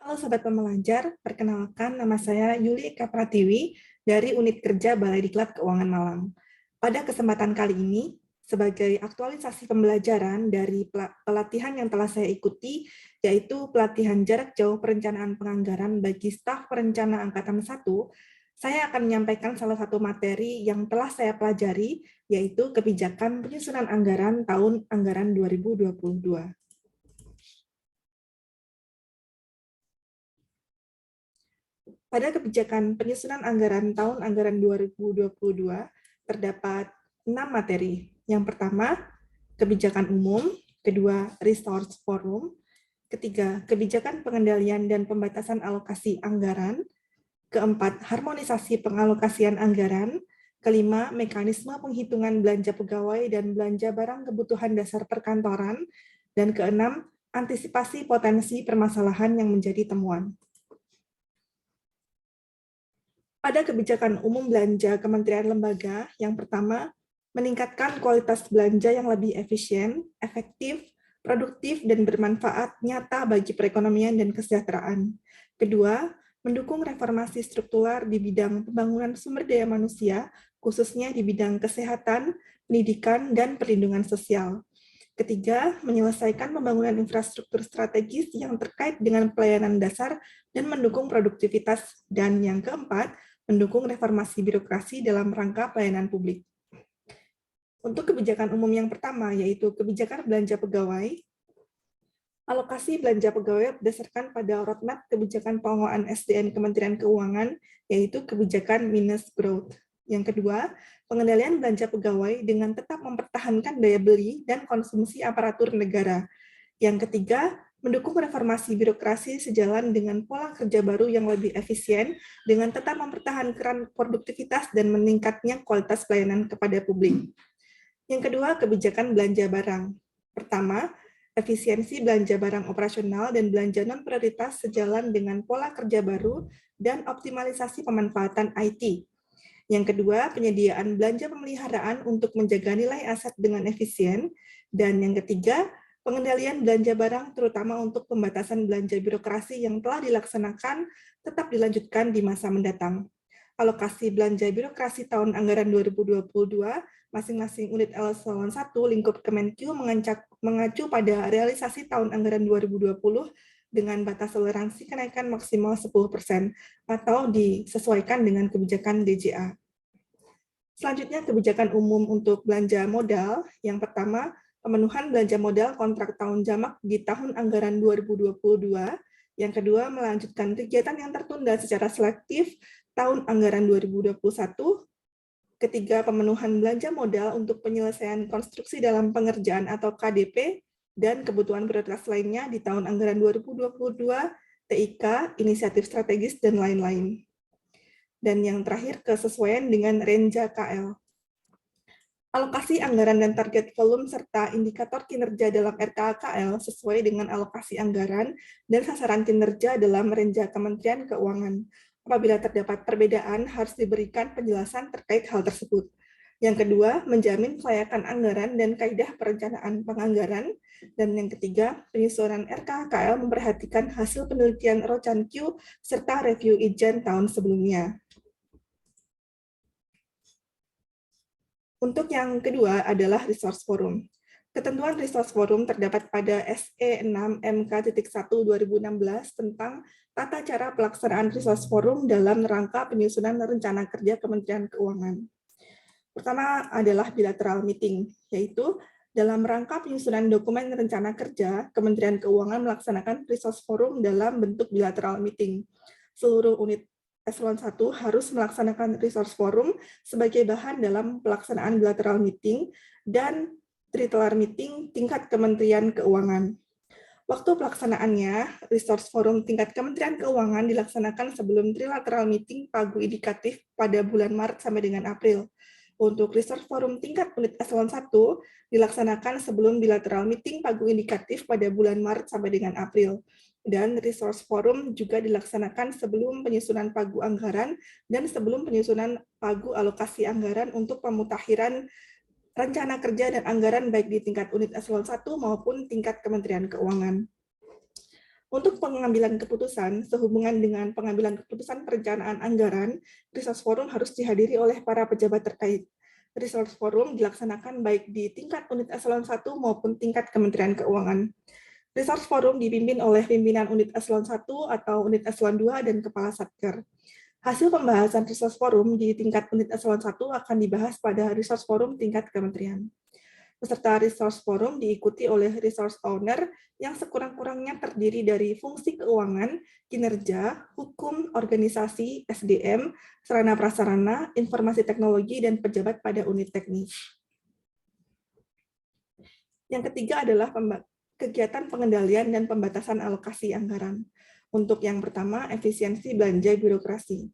Halo Sobat Pembelajar, perkenalkan nama saya Yuli Eka Pratiwi dari Unit Kerja Balai Diklat Keuangan Malang. Pada kesempatan kali ini, sebagai aktualisasi pembelajaran dari pelatihan yang telah saya ikuti, yaitu pelatihan jarak jauh perencanaan penganggaran bagi staf perencana Angkatan 1, saya akan menyampaikan salah satu materi yang telah saya pelajari, yaitu kebijakan penyusunan anggaran tahun anggaran 2022. Pada kebijakan penyusunan anggaran tahun anggaran 2022, terdapat 6 materi. Yang pertama, kebijakan umum, kedua, resource forum, ketiga, kebijakan pengendalian dan pembatasan alokasi anggaran, keempat, harmonisasi pengalokasian anggaran, kelima, mekanisme penghitungan belanja pegawai dan belanja barang kebutuhan dasar perkantoran, dan keenam, antisipasi potensi permasalahan yang menjadi temuan. Pada kebijakan umum belanja Kementerian Lembaga, yang pertama, meningkatkan kualitas belanja yang lebih efisien, efektif, produktif, dan bermanfaat nyata bagi perekonomian dan kesejahteraan. Kedua, mendukung reformasi struktural di bidang pembangunan sumber daya manusia, khususnya di bidang kesehatan, pendidikan, dan perlindungan sosial. Ketiga, menyelesaikan pembangunan infrastruktur strategis yang terkait dengan pelayanan dasar dan mendukung produktivitas. Dan yang keempat, mendukung reformasi birokrasi dalam rangka pelayanan publik. Untuk kebijakan umum yang pertama, yaitu kebijakan belanja pegawai, alokasi belanja pegawai berdasarkan pada roadmap kebijakan pengelolaan SDM Kementerian Keuangan, yaitu kebijakan minus growth. Yang kedua, pengendalian belanja pegawai dengan tetap mempertahankan daya beli dan konsumsi aparatur negara. Yang ketiga, mendukung reformasi birokrasi sejalan dengan pola kerja baru yang lebih efisien dengan tetap mempertahankan produktivitas dan meningkatnya kualitas pelayanan kepada publik. Yang kedua, kebijakan belanja barang. Pertama, efisiensi belanja barang operasional dan belanja non-prioritas sejalan dengan pola kerja baru dan optimalisasi pemanfaatan IT. Yang kedua, penyediaan belanja pemeliharaan untuk menjaga nilai aset dengan efisien. Dan yang ketiga, pengendalian belanja barang terutama untuk pembatasan belanja birokrasi yang telah dilaksanakan tetap dilanjutkan di masa mendatang. Alokasi belanja birokrasi tahun anggaran 2022, masing-masing unit eselon 1 lingkup Kemenkyu mengacu pada realisasi tahun anggaran 2020 dengan batas toleransi kenaikan maksimal 10% atau disesuaikan dengan kebijakan DJA. Selanjutnya, kebijakan umum untuk belanja modal. Yang pertama, pemenuhan belanja modal kontrak tahun jamak di tahun anggaran 2022. Yang kedua, melanjutkan kegiatan yang tertunda secara selektif tahun anggaran 2021. Ketiga, pemenuhan belanja modal untuk penyelesaian konstruksi dalam pengerjaan atau KDP dan kebutuhan prioritas lainnya di tahun anggaran 2022, TIK, inisiatif strategis, dan lain-lain. Dan yang terakhir, kesesuaian dengan Renja KL. Alokasi anggaran dan target volume serta indikator kinerja dalam RKKL sesuai dengan alokasi anggaran dan sasaran kinerja dalam Renja Kementerian Keuangan. Apabila terdapat perbedaan, harus diberikan penjelasan terkait hal tersebut. Yang kedua, menjamin kelayakan anggaran dan kaidah perencanaan penganggaran. Dan yang ketiga, penyusunan RKKL memperhatikan hasil penelitian Rocan-Q serta review Ijen tahun sebelumnya. Untuk yang kedua adalah Resource Forum. Ketentuan Resource Forum terdapat pada SE 6 MK.1/2016 tentang tata cara pelaksanaan Resource Forum dalam rangka penyusunan rencana kerja Kementerian Keuangan. Pertama adalah bilateral meeting, yaitu dalam rangka penyusunan dokumen rencana kerja, Kementerian Keuangan melaksanakan Resource Forum dalam bentuk bilateral meeting. Seluruh unit Eselon 1 harus melaksanakan resource forum sebagai bahan dalam pelaksanaan bilateral meeting dan trilateral meeting tingkat Kementerian Keuangan. Waktu pelaksanaannya, resource forum tingkat Kementerian Keuangan dilaksanakan sebelum trilateral meeting pagu indikatif pada bulan Maret sampai dengan April. Untuk resource forum tingkat unit Eselon 1 dilaksanakan sebelum bilateral meeting pagu indikatif pada bulan Maret sampai dengan April. Dan resource forum juga dilaksanakan sebelum penyusunan pagu anggaran dan sebelum penyusunan pagu alokasi anggaran untuk pemutakhiran rencana kerja dan anggaran baik di tingkat unit eselon 1 maupun tingkat Kementerian Keuangan. Untuk pengambilan keputusan sehubungan dengan pengambilan keputusan perencanaan anggaran, Resource Forum harus dihadiri oleh para pejabat terkait. Resource Forum dilaksanakan baik di tingkat unit eselon 1 maupun tingkat Kementerian Keuangan. Resource Forum dipimpin oleh pimpinan unit eselon 1 atau unit eselon 2 dan kepala satker. Hasil pembahasan Resource Forum di tingkat unit eselon 1 akan dibahas pada Resource Forum tingkat kementerian. Peserta Resource Forum diikuti oleh Resource Owner yang sekurang-kurangnya terdiri dari fungsi keuangan, kinerja, hukum, organisasi, SDM, sarana prasarana, informasi teknologi, dan pejabat pada unit teknis. Yang ketiga adalah kegiatan pengendalian dan pembatasan alokasi anggaran. Untuk yang pertama, efisiensi belanja birokrasi.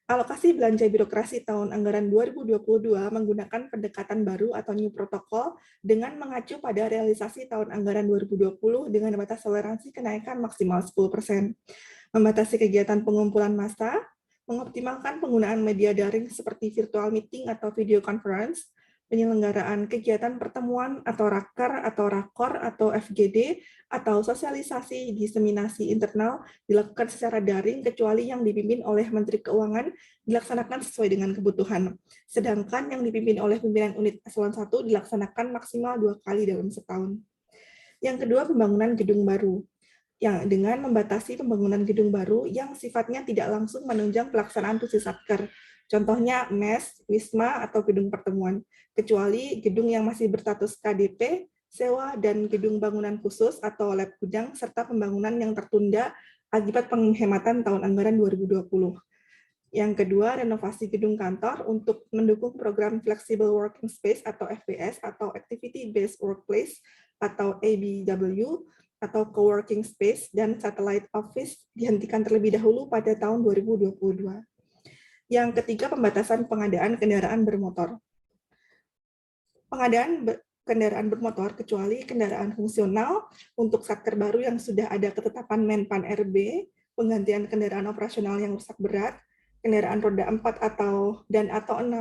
Alokasi belanja birokrasi tahun anggaran 2022 menggunakan pendekatan baru atau new protokol dengan mengacu pada realisasi tahun anggaran 2020 dengan batas toleransi kenaikan maksimal 10%. Membatasi kegiatan pengumpulan massa, mengoptimalkan penggunaan media daring seperti virtual meeting atau video conference, penyelenggaraan kegiatan pertemuan atau raker atau rakor atau FGD atau sosialisasi diseminasi internal dilakukan secara daring kecuali yang dipimpin oleh Menteri Keuangan dilaksanakan sesuai dengan kebutuhan. Sedangkan yang dipimpin oleh pimpinan unit eselon 1 dilaksanakan maksimal 2 kali dalam setahun. Yang kedua, pembangunan gedung baru. Yang dengan membatasi pembangunan gedung baru yang sifatnya tidak langsung menunjang pelaksanaan tugas satker. Contohnya MES, Wisma, atau gedung pertemuan. Kecuali gedung yang masih berstatus KDP, sewa, dan gedung bangunan khusus atau lab gudang, serta pembangunan yang tertunda akibat penghematan tahun anggaran 2020. Yang kedua, renovasi gedung kantor untuk mendukung program Flexible Working Space atau FWS atau Activity Based Workplace atau ABW atau coworking space dan satellite office dihentikan terlebih dahulu pada tahun 2022. Yang ketiga, pembatasan pengadaan kendaraan bermotor. Pengadaan kendaraan bermotor kecuali kendaraan fungsional untuk satker baru yang sudah ada ketetapan Menpan RB, penggantian kendaraan operasional yang rusak berat, kendaraan roda 4 atau 6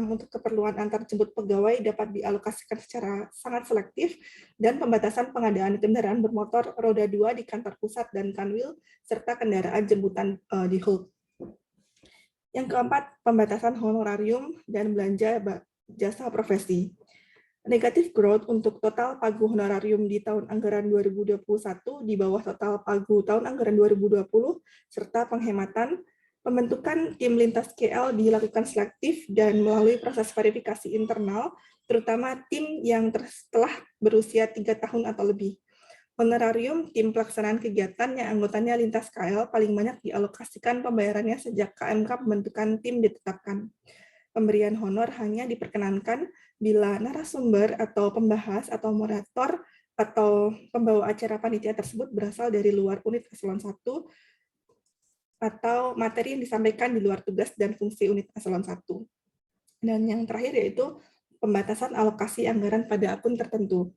untuk keperluan antar jemput pegawai dapat dialokasikan secara sangat selektif, dan pembatasan pengadaan kendaraan bermotor roda 2 di kantor pusat dan kanwil, serta kendaraan jemputan di HULT. Yang keempat, pembatasan honorarium dan belanja jasa profesi. Negatif growth untuk total pagu honorarium di tahun anggaran 2021 di bawah total pagu tahun anggaran 2020, serta penghematan. Pembentukan tim lintas KL dilakukan selektif dan melalui proses verifikasi internal, terutama tim yang telah berusia 3 tahun atau lebih. Honorarium tim pelaksanaan kegiatan yang anggotanya lintas KL paling banyak dialokasikan pembayarannya sejak KMK pembentukan tim ditetapkan. Pemberian honor hanya diperkenankan bila narasumber atau pembahas atau moderator atau pembawa acara panitia tersebut berasal dari luar unit eselon 1 atau materi yang disampaikan di luar tugas dan fungsi unit eselon 1. Dan yang terakhir yaitu pembatasan alokasi anggaran pada akun tertentu.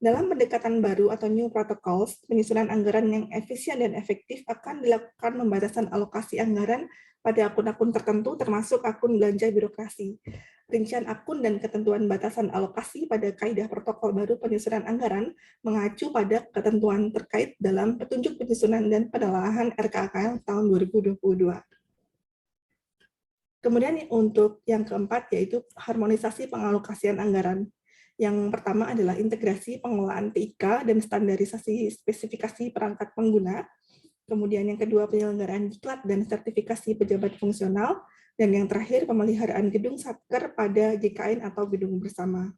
Dalam pendekatan baru atau new protocols, penyusunan anggaran yang efisien dan efektif akan dilakukan pembatasan alokasi anggaran pada akun-akun tertentu termasuk akun belanja birokrasi. Rincian akun dan ketentuan batasan alokasi pada kaidah protokol baru penyusunan anggaran mengacu pada ketentuan terkait dalam petunjuk penyusunan dan penelaahan RKAKL tahun 2022. Kemudian untuk yang keempat yaitu harmonisasi pengalokasian anggaran. Yang pertama adalah integrasi pengelolaan TIK dan standarisasi spesifikasi perangkat pengguna. Kemudian yang kedua penyelenggaraan diklat dan sertifikasi pejabat fungsional. Dan yang terakhir pemeliharaan gedung satker pada JKN atau gedung bersama.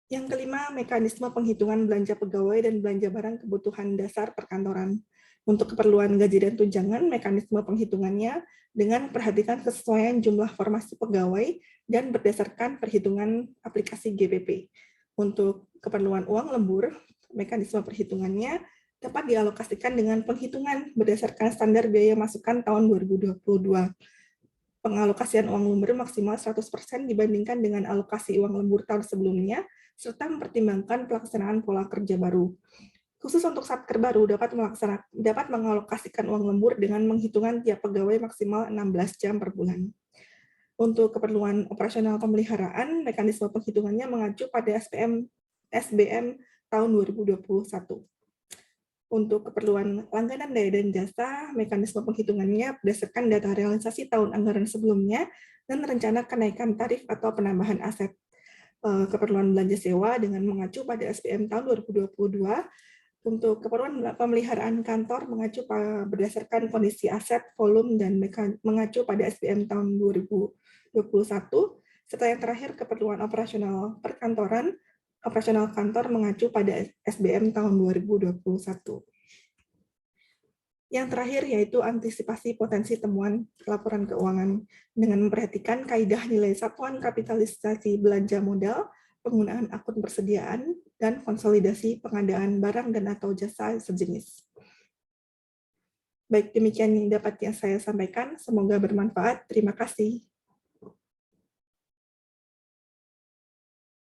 Yang kelima, mekanisme penghitungan belanja pegawai dan belanja barang kebutuhan dasar perkantoran. Untuk keperluan gaji dan tunjangan, mekanisme penghitungannya dengan perhatikan kesesuaian jumlah formasi pegawai dan berdasarkan perhitungan aplikasi GPP. Untuk keperluan uang lembur, mekanisme perhitungannya dapat dialokasikan dengan penghitungan berdasarkan standar biaya masukan tahun 2022. Pengalokasian uang lembur maksimal 100% dibandingkan dengan alokasi uang lembur tahun sebelumnya, serta mempertimbangkan pelaksanaan pola kerja baru. Khusus untuk satker baru dapat mengalokasikan uang lembur dengan menghitungan tiap pegawai maksimal 16 jam per bulan. Untuk keperluan operasional pemeliharaan, mekanisme penghitungannya mengacu pada SBM tahun 2021. Untuk keperluan langganan daya dan jasa, mekanisme penghitungannya berdasarkan data realisasi tahun anggaran sebelumnya dan rencana kenaikan tarif atau penambahan aset. Keperluan belanja sewa dengan mengacu pada SPM tahun 2022. Untuk keperluan pemeliharaan kantor mengacu berdasarkan kondisi aset, volume, dan mengacu pada SPM tahun 2021. Serta yang terakhir, keperluan operasional perkantoran, operasional kantor mengacu pada SBM tahun 2021. Yang terakhir yaitu antisipasi potensi temuan laporan keuangan dengan memperhatikan kaidah nilai satuan kapitalisasi belanja modal, penggunaan akun persediaan, dan konsolidasi pengadaan barang dan atau jasa sejenis. Baik, demikian yang dapat saya sampaikan. Semoga bermanfaat. Terima kasih.